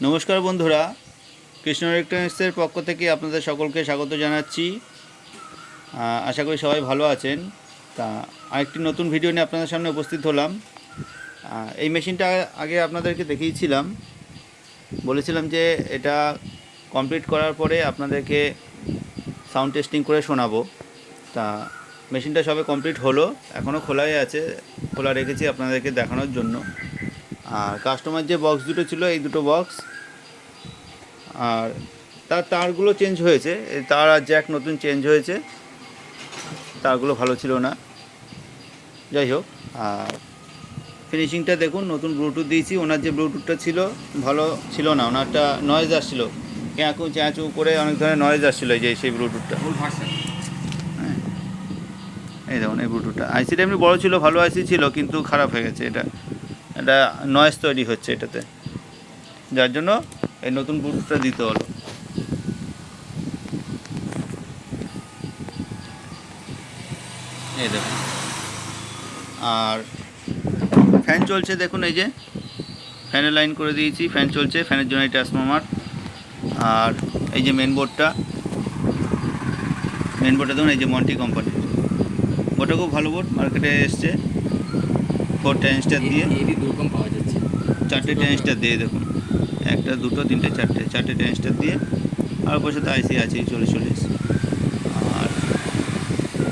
নমস্কার বন্ধুরা, কৃষ্ণ ইলেকট্রনিক্সের পক্ষ থেকে আপনাদের সকলকে স্বাগত জানাচ্ছি। আশা করি সবাই ভালো আছেন। তা আরেকটি নতুন ভিডিও নিয়ে আপনাদের সামনে উপস্থিত হলাম। এই মেশিনটা আগে আপনাদেরকে দেখিয়েছিলাম, বলেছিলাম যে এটা কমপ্লিট করার পরে আপনাদেরকে সাউন্ড টেস্টিং করে শোনাবো। তা মেশিনটা সবে কমপ্লিট হলো, এখনও খোলাই আছে, খোলা রেখেছি আপনাদেরকে দেখানোর জন্য। আর কাস্টমার যে বক্স দুটো ছিল, এই দুটো বক্স, আর তারগুলো চেঞ্জ হয়েছে, তার আর জ্যাক নতুন চেঞ্জ হয়েছে, তারগুলো ভালো ছিল না। যাই হোক, আর ফিনিশিংটা দেখুন, নতুন ব্লুটুথ দিয়েছি। ওনার যে ব্লুটুথটা ছিল ভালো ছিল না, ওনারটা নয়েজ আসছিল, ক্যাঁচু চ্যাঁচু করে অনেক ধরনের নয়েজ আসছিলো। যে সেই ব্লুটুথটা, হ্যাঁ, এই দেখুন এই ব্লুটুথটা। আইসিটা এমনি বড়ো ছিল, ভালো আইসি ছিল, কিন্তু খারাপ হয়ে গেছে। এটা নয়েজ তৈরি হচ্ছে এটাতে, যার জন্য এই নতুন ব্লুটুথটা দিতে হলো। এই দেখুন, আর ফ্যান চলছে দেখুন, এই যে ফ্যানের লাইন করে দিয়েছি, ফ্যান চলছে, ফ্যানের জন্য এই ট্রান্সফরমার। আর এই যে মেন বোর্ডটা দেখুন, এই যে মন্টি কোম্পানির বোর্ডটা, খুব ভালো বোর্ড, মার্কেটে এসছে। 4 ট্রানজিস্টার দিয়ে পাওয়া যাচ্ছে, 4টে ট্রানজিস্টার দিয়ে দেখুন, 1 2 3 4টে ট্রানজিস্টার দিয়ে, আর ওপর সাথে আইসি আছে 40। আর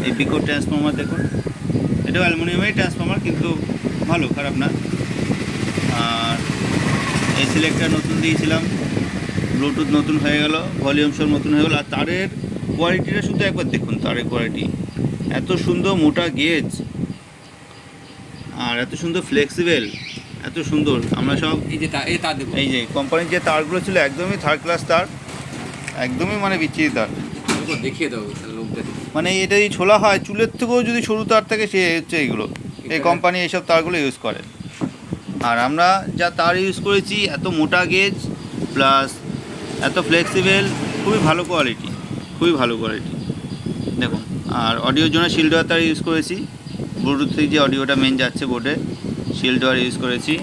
এই পিকো ট্রান্সফরমার দেখুন, এটাও অ্যালুমিনিয়ামের ট্রান্সফরমার, কিন্তু ভালো, খারাপ না। আর এই সিলেক্টর নতুন দিয়েছিলাম, ব্লুটুথ নতুন হয়ে গেল, ভলিউম সব নতুন হয়ে গেল। আর তারের কোয়ালিটিটা শুধু একবার দেখুন, তারের কোয়ালিটি এত সুন্দর, মোটা গেজ, আর এত সুন্দর ফ্লেক্সিবল, এত সুন্দর। আমরা সব এই যে কোম্পানির যে তারগুলো ছিল, একদমই থার্ড ক্লাস তার, একদমই মানে বিচ্ছিরি তার। দেখিয়ে দাও লোকদের, মানে এটা যদি ছোলা হয়, চুলের থেকেও যদি সরু তার থাকে, সে হচ্ছে এইগুলো, এই কোম্পানি এইসব তারগুলো ইউজ করে। আর আমরা যা তার ইউজ করেছি, এত মোটা গেজ প্লাস এত ফ্লেক্সিবল, খুবই ভালো কোয়ালিটি, খুবই ভালো কোয়ালিটি দেখুন। আর অডিওর জন্য শিল্ডওয়ার তার ইউজ করেছি, ব্লুটুথ থেকে যে অডিওটা মেন যাচ্ছে বোর্ডে, শিল্ডওয়ার ইউজ করেছি।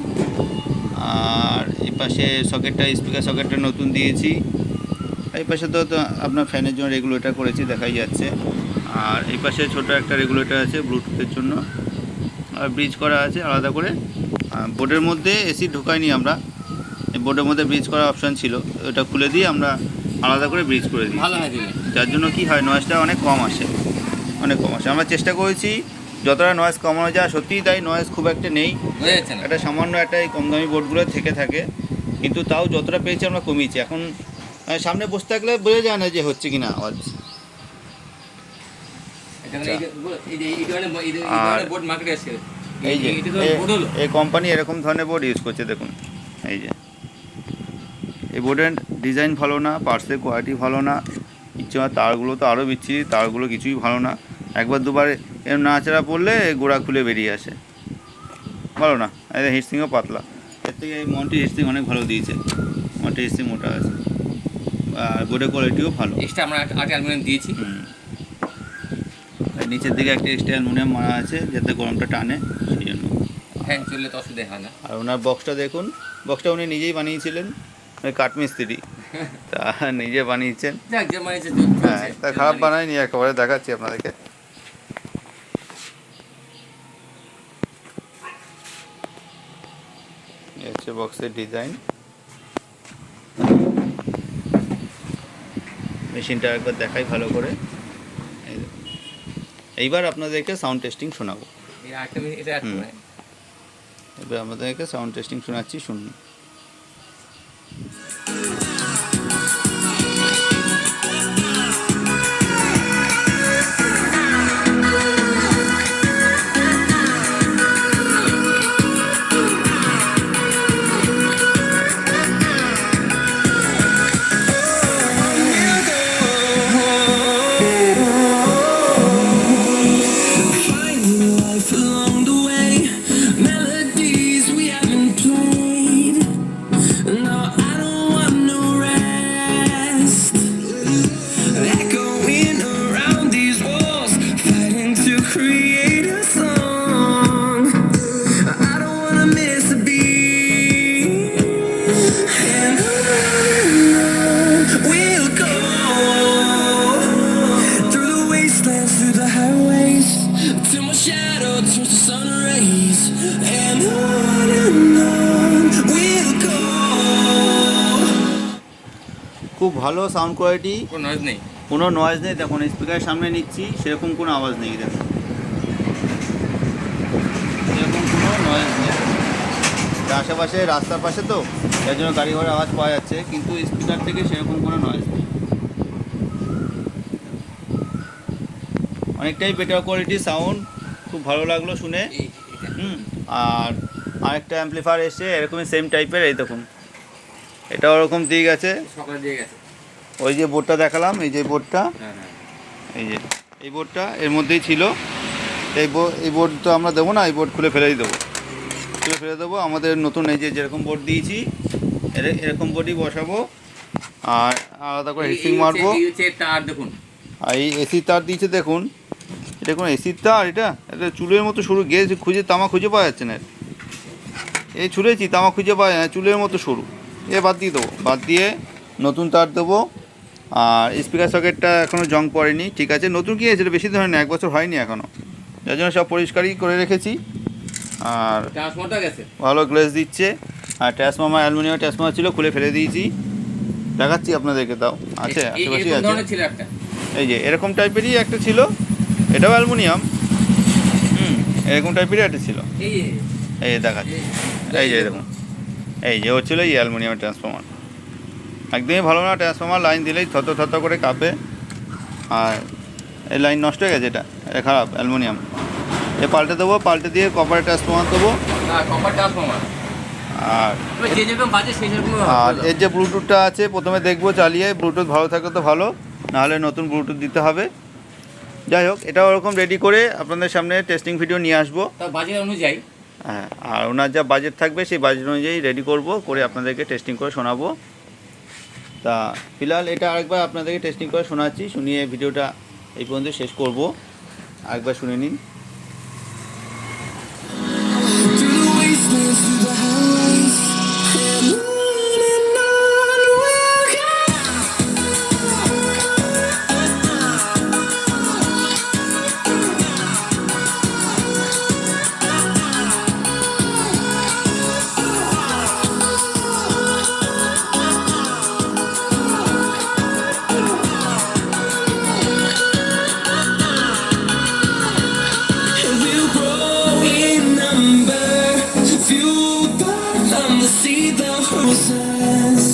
আর এই পাশে সকেটটা, স্পিকার সকেটটা নতুন দিয়েছি। এই পাশে তো আপনার ফ্যানের জন্য রেগুলেটর করেছি, দেখাই যাচ্ছে। আর এই পাশে ছোটো একটা রেগুলেটর আছে ব্লুটুথের জন্য, আর ব্রিজ করা আছে আলাদা করে। বোর্ডের মধ্যে এসি ঢোকাইনি আমরা, এই বোর্ডের মধ্যে ব্রিজ করার অপশান ছিল, ওটা খুলে দিয়ে আমরা আলাদা করে ব্রিজ করে দিই, যার জন্য কি হয়, নয়েজটা অনেক কম আসে, অনেক কম আসে। আমরা চেষ্টা করেছি যতটা নয়েজ কমানো যায়, সত্যিই তাই, নয়েজ খুব একটা নেই। এটা সামান্য একটা এই কম দামি বোর্ডগুলো থেকে থাকে, কিন্তু তাও যতটা পেয়েছি আমরা কমিয়েছি। এখন সামনে বসে থাকলে বোঝা যায় না যে হচ্ছে কি না আওয়াজ। আর এই যে এই কোম্পানি এরকম ধরনের বোর্ড ইউজ করছে দেখুন, এই যে এই বোর্ডের ডিজাইন ভালো না, পার্টসের কোয়ালিটি ভালো না, ইচ্ছে তারগুলো তো আরও বিচ্ছিরি, তারগুলো কিছুই ভালো না। একবার দুবার এরকম নাড়াচাড়া পড়লে গোড়া খুলে বেরিয়ে আসে, ভালো না। এদের হিটসিংও পাতলা, এর থেকে এই মন্টি হিটসিং অনেক ভালো দিয়েছে, মন্টি হিটসিং মোটা আছে, আর বোর্ডের কোয়ালিটিও ভালো। এক্সট্রা আমরা 8 অ্যালুমিনিয়াম দিয়েছি, নিচের দিকে একটা এক্সট্রা অ্যালুমিনিয়াম মারা আছে, যাতে গরমটা টানে, সেই জন্য। ফ্যান চললে তো অসুবিধা হয় না। আর ওনার বক্সটা দেখুন, বক্সটা উনি নিজেই বানিয়েছিলেন, কাঠমিস্ত্রি, তা নিজে বানিয়েছেন। হ্যাঁ, তা খারাপ বানায়নি, একেবারে দেখাচ্ছি আপনাদেরকে। এই হচ্ছে বক্সের ডিজাইন। মেশিনটা একবার দেখাই ভালো করে। এইবার আপনাদেরকে সাউন্ড টেস্টিং শোনাবো। এবার আমাদেরকে সাউন্ড টেস্টিং শোনাচ্ছি, শুনুন। Along the way, melodies we haven't played. No, I don't want no rest. Echoing around these walls, fighting to create a song. I don't wanna miss a beat. And খুব ভালো sound quality, কোনো noise নেই। কোনো noise নেই। দেখুন স্পিকারের সামনে নিচ্ছি, সেরকম কোনো আওয়াজ নেই, দেখুন সেরকম কোনো নয়েজ নেই। আশেপাশে রাস্তার পাশে তো, যার জন্য গাড়ি ঘোড়ার আওয়াজ পাওয়া যাচ্ছে, কিন্তু স্পিকার থেকে সেরকম কোনো নয়েজ নেই। অনেকটাই বেটার কোয়ালিটি সাউন্ড, খুব ভালো লাগলো শুনে। আর আরেকটা অ্যাম্পলিফায়ার এসছে এরকমই সেম টাইপের, এই দেখুন এটা ওরকম দিয়ে গেছে। সকালে দিয়ে গেছে। ওই যে বোর্ডটা দেখালাম, এই যে বোর্ডটা, হ্যাঁ হ্যাঁ। এই বোর্ডটা এর মধ্যেই ছিল। এই বোর্ড তো আমরা দেবো না, এই বোর্ড খুলে ফেলে দেবো। আমাদের নতুন এই যে যেরকম বোর্ড দিয়েছি এরকম বোর্ডই বসাবো, আর আলাদা করে হিটসিং মারবো। এই হচ্ছে তার, দেখুন আর এই এসির তার দিয়েছে, দেখুন এটা কোনো এসির তার, এটা চুলের মতো সরু, গেজ খুঁজে তামা খুঁজে পাওয়া যাচ্ছে না। এই ছুলেছি, তামা খুঁজে পাওয়া যায় না, চুলের মতো সরু। বাদ দিয়ে দেবো, বাদ দিয়ে নতুন তার দেবো। আর স্পিকার সকেটটা এখনও জং পড়েনি, ঠিক আছে, নতুন কিনেছিল, বেশি দিন হয়নি, 1 বছর হয়নি এখনও, যার জন্য সব পরিষ্কারই করে রেখেছি। আর ট্রান্সফরটা গেছে। ভালো গ্লেজ দিচ্ছে। আর ট্রান্সফর্মার অ্যালুমিনিয়াম ট্রান্সফর্মার ছিল, খুলে ফেলে দিয়েছি, দেখাচ্ছি আপনাদেরকে। তাও আছে, আশেপাশেই আছে। ছিল একটা, এই যে এরকম টাইপেরই একটা ছিল, এটাও অ্যালুমিনিয়াম। এরকম টাইপেরই একটা ছিল, এই দেখাচ্ছি। এই যে দেখুন, এই যে ও ছিল এই অ্যালুমিনিয়ামের ট্রান্সফর্মার, একদমই ভালো না। ট্রান্সফর্মার লাইন দিলেই থত করে কাঁপে। আর এই লাইন নষ্ট হয়ে গেছে, এটা খারাপ অ্যালুমিনিয়াম। পাল্টে দেবো, পাল্টে দিয়ে কপার ট্রান্সফর্মার দেবো। Copper transformer. আর যে যেরকম বাজে সেই সেরকম। আর এর যে ব্লুটুথটা আছে, প্রথমে দেখবো চালিয়ে, ব্লুটুথ ভালো থাকলে তো ভালো, নাহলে নতুন ব্লুটুথ দিতে হবে। যাই হোক, এটা ওরকম রেডি করে আপনাদের সামনে টেস্টিং ভিডিও নিয়ে আসবো। বাজেট অনুযায়ী, হ্যাঁ, আর ওনার যা বাজেট থাকবে সেই বাজেট অনুযায়ী রেডি করে আপনাদেরকে টেস্টিং করে শোনাবো। তা ফিলহাল এটা আরেকবার আপনাদেরকে টেস্টিং করে শোনাচ্ছি, শুনিয়ে ভিডিওটা এই পর্যন্ত শেষ করব। আরেকবার শুনে নিন। Through the wastelands, through the highways, and on we'll go. And we'll grow in number, fueled by them to see the horizons.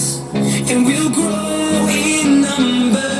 And we'll grow in number.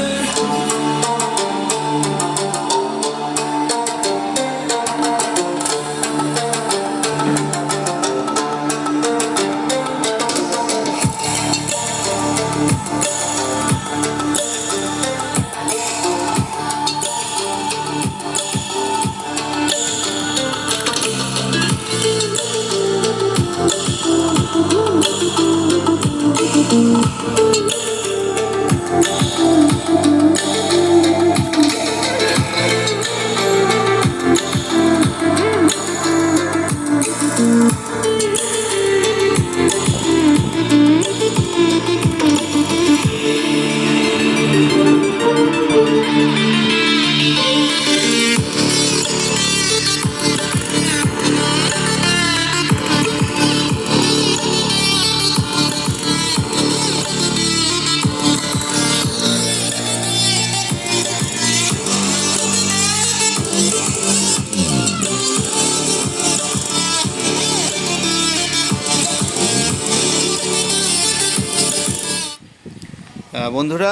বন্ধুরা,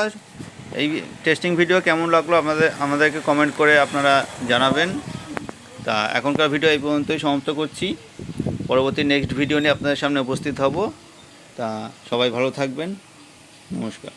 এই টেস্টিং ভিডিও কেমন লাগলো আমাদেরকে কমেন্ট করে আপনারা জানাবেন। তা এখনকার ভিডিও এই পর্যন্তই সমাপ্ত করছি। পরবর্তী নেক্সট ভিডিও নিয়ে আপনাদের সামনে উপস্থিত হব। তা সবাই ভালো থাকবেন, নমস্কার।